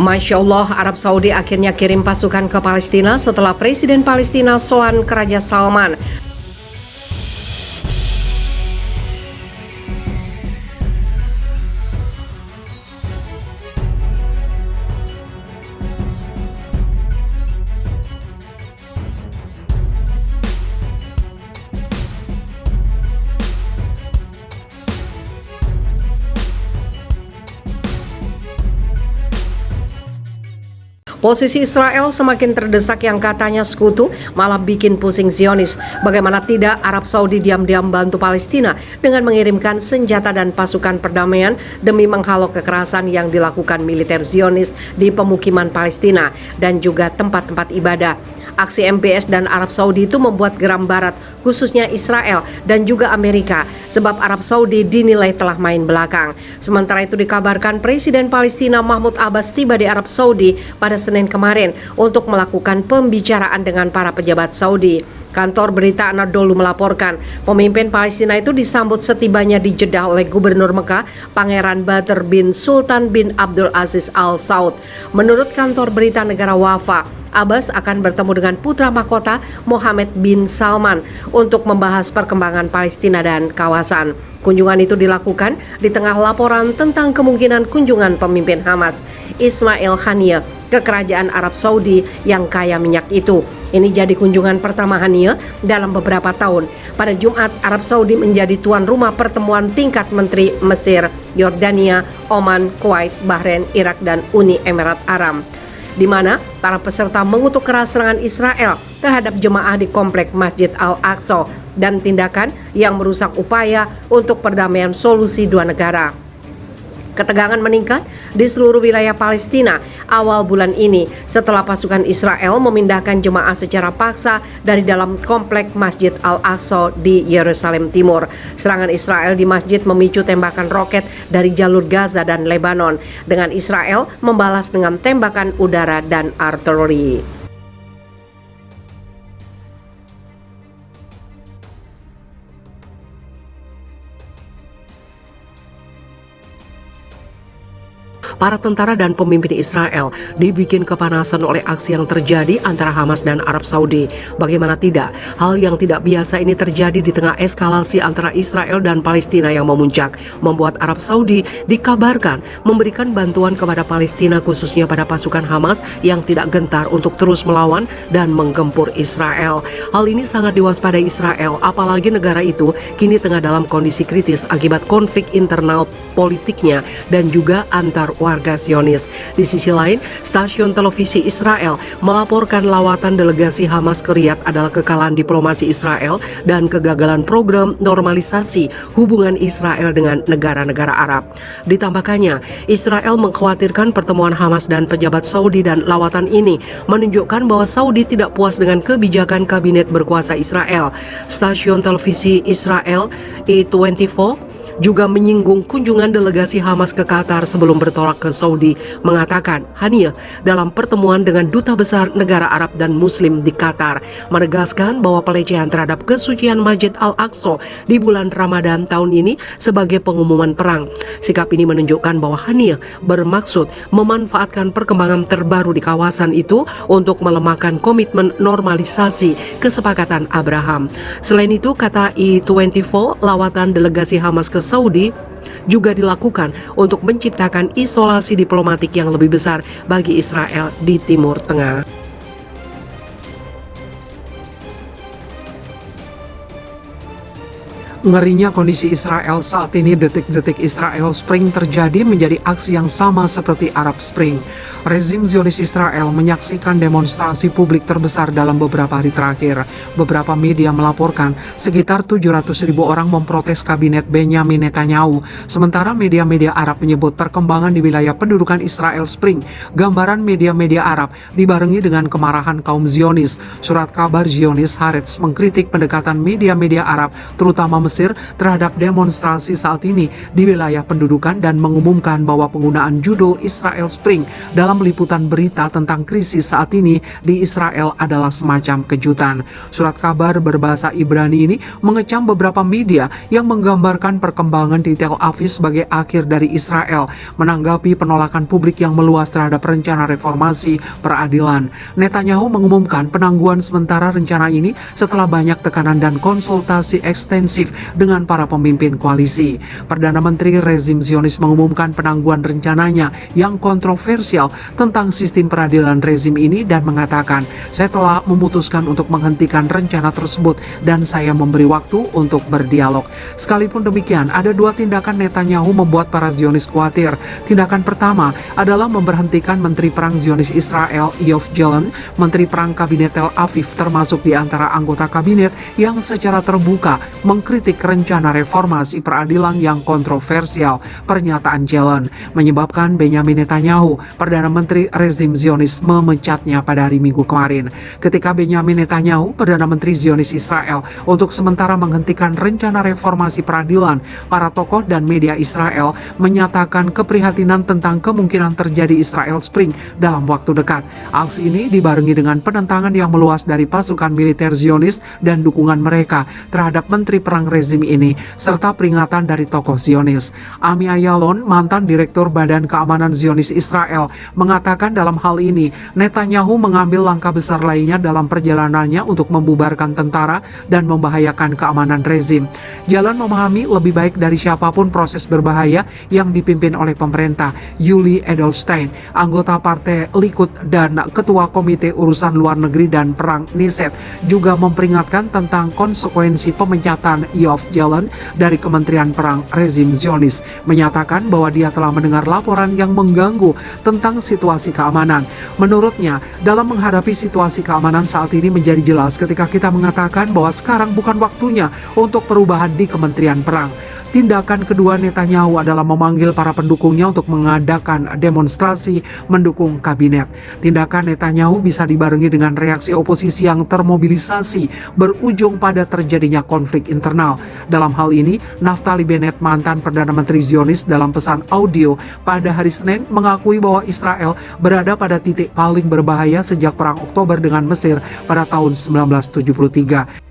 Masya Allah, Arab Saudi akhirnya kirim pasukan ke Palestina setelah Presiden Palestina soan ke Raja Salman. Posisi Israel semakin terdesak yang katanya sekutu malah bikin pusing Zionis. Bagaimana tidak, Arab Saudi diam-diam bantu Palestina dengan mengirimkan senjata dan pasukan perdamaian demi menghalau kekerasan yang dilakukan militer Zionis di pemukiman Palestina dan juga tempat-tempat ibadah. Aksi MBS dan Arab Saudi itu membuat geram Barat, khususnya Israel dan juga Amerika, sebab Arab Saudi dinilai telah main belakang. Sementara itu dikabarkan Presiden Palestina Mahmud Abbas tiba di Arab Saudi pada Senin kemarin untuk melakukan pembicaraan dengan para pejabat Saudi. Kantor berita Anadolu melaporkan, pemimpin Palestina itu disambut setibanya di Jeddah oleh Gubernur Mekah, Pangeran Badr bin Sultan bin Abdul Aziz Al Saud. Menurut kantor berita negara Wafa, Abbas akan bertemu dengan putra mahkota Mohammed bin Salman untuk membahas perkembangan Palestina dan kawasan. Kunjungan itu dilakukan di tengah laporan tentang kemungkinan kunjungan pemimpin Hamas, Ismail Haniyeh, ke kerajaan Arab Saudi yang kaya minyak itu. Ini jadi kunjungan pertama Haniyeh dalam beberapa tahun. Pada Jumat, Arab Saudi menjadi tuan rumah pertemuan tingkat menteri Mesir, Yordania, Oman, Kuwait, Bahrain, Irak, dan Uni Emirat Arab, di mana para peserta mengutuk keras serangan Israel terhadap jemaah di komplek Masjid Al-Aqsa dan tindakan yang merusak upaya untuk perdamaian solusi dua negara. Ketegangan meningkat di seluruh wilayah Palestina awal bulan ini setelah pasukan Israel memindahkan jemaah secara paksa dari dalam komplek Masjid Al-Aqsa di Yerusalem Timur. Serangan Israel di masjid memicu tembakan roket dari jalur Gaza dan Lebanon, dengan Israel membalas dengan tembakan udara dan artileri. Para tentara dan pemimpin Israel dibikin kepanasan oleh aksi yang terjadi antara Hamas dan Arab Saudi. Bagaimana tidak, hal yang tidak biasa ini terjadi di tengah eskalasi antara Israel dan Palestina yang memuncak, membuat Arab Saudi dikabarkan memberikan bantuan kepada Palestina, khususnya pada pasukan Hamas yang tidak gentar untuk terus melawan dan menggempur Israel. Hal ini sangat diwaspadai Israel, apalagi negara itu kini tengah dalam kondisi kritis akibat konflik internal politiknya dan juga antar warga Zionis. Di sisi lain, stasiun televisi Israel melaporkan lawatan delegasi Hamas ke Riyadh adalah kekalahan diplomasi Israel dan kegagalan program normalisasi hubungan Israel dengan negara-negara Arab. Ditambahkannya, Israel mengkhawatirkan pertemuan Hamas dan pejabat Saudi dan lawatan ini menunjukkan bahwa Saudi tidak puas dengan kebijakan kabinet berkuasa Israel. Stasiun televisi Israel E24 juga menyinggung kunjungan delegasi Hamas ke Qatar sebelum bertolak ke Saudi, mengatakan Haniyeh dalam pertemuan dengan duta besar negara Arab dan Muslim di Qatar menegaskan bahwa pelecehan terhadap kesucian Masjid Al-Aqsa di bulan Ramadan tahun ini sebagai pengumuman perang. Sikap ini menunjukkan bahwa Haniyeh bermaksud memanfaatkan perkembangan terbaru di kawasan itu untuk melemahkan komitmen normalisasi kesepakatan Abraham. Selain itu, kata E24, lawatan delegasi Hamas ke Saudi juga dilakukan untuk menciptakan isolasi diplomatik yang lebih besar bagi Israel di Timur Tengah. Ngerinya kondisi Israel saat ini, detik-detik Israel Spring terjadi menjadi aksi yang sama seperti Arab Spring. Rezim Zionis Israel menyaksikan demonstrasi publik terbesar dalam beberapa hari terakhir. Beberapa media melaporkan sekitar 700.000 orang memprotes kabinet Benyamin Netanyahu. Sementara media-media Arab menyebut perkembangan di wilayah pendudukan Israel Spring. Gambaran media-media Arab dibarengi dengan kemarahan kaum Zionis. Surat kabar Zionis Haaretz mengkritik pendekatan media-media Arab, terutama Mesir terhadap demonstrasi saat ini di wilayah pendudukan dan mengumumkan bahwa penggunaan judul Israel Spring dalam liputan berita tentang krisis saat ini di Israel adalah semacam kejutan. Surat kabar berbahasa Ibrani ini mengecam beberapa media yang menggambarkan perkembangan di Tel Aviv sebagai akhir dari Israel menanggapi penolakan publik yang meluas terhadap rencana reformasi peradilan. Netanyahu mengumumkan penangguhan sementara rencana ini setelah banyak tekanan dan konsultasi ekstensif dengan para pemimpin koalisi. Perdana Menteri rezim Zionis mengumumkan penangguhan rencananya yang kontroversial tentang sistem peradilan rezim ini dan mengatakan, "Saya telah memutuskan untuk menghentikan rencana tersebut dan saya memberi waktu untuk berdialog." Sekalipun demikian, ada dua tindakan Netanyahu membuat para Zionis khawatir. Tindakan pertama adalah memberhentikan Menteri Perang Zionis Israel Yoav Gallant, Menteri Perang Kabinet Tel Aviv, termasuk di antara anggota kabinet yang secara terbuka mengkritik rencana reformasi peradilan yang kontroversial. Pernyataan Gallant menyebabkan Benyamin Netanyahu, Perdana Menteri rezim Zionis, memecatnya pada hari Minggu kemarin. Ketika Benyamin Netanyahu, Perdana Menteri Zionis Israel, untuk sementara menghentikan rencana reformasi peradilan, para tokoh dan media Israel menyatakan keprihatinan tentang kemungkinan terjadi Israel Spring dalam waktu dekat. Aksi ini dibarengi dengan penentangan yang meluas dari pasukan militer Zionis dan dukungan mereka terhadap Menteri Perang rezim ini, serta peringatan dari tokoh Zionis. Ami Ayalon, mantan Direktur Badan Keamanan Zionis Israel, mengatakan dalam hal ini Netanyahu mengambil langkah besar lainnya dalam perjalanannya untuk membubarkan tentara dan membahayakan keamanan rezim. Jalan memahami lebih baik dari siapapun proses berbahaya yang dipimpin oleh pemerintah. Yuli Edelstein, anggota Partai Likud dan Ketua Komite Urusan Luar Negeri dan Perang Knesset, juga memperingatkan tentang konsekuensi pemecatan Yoav Gallant dari Kementerian Perang rezim Zionis, menyatakan bahwa dia telah mendengar laporan yang mengganggu tentang situasi keamanan. Menurutnya, dalam menghadapi situasi keamanan saat ini menjadi jelas ketika kita mengatakan bahwa sekarang bukan waktunya untuk perubahan di Kementerian Perang. Tindakan kedua Netanyahu adalah memanggil para pendukungnya untuk mengadakan demonstrasi mendukung kabinet. Tindakan Netanyahu bisa dibarengi dengan reaksi oposisi yang termobilisasi berujung pada terjadinya konflik internal. Dalam hal ini, Naftali Bennett, mantan Perdana Menteri Zionis, dalam pesan audio pada hari Senin mengakui bahwa Israel berada pada titik paling berbahaya sejak Perang Oktober dengan Mesir pada tahun 1973.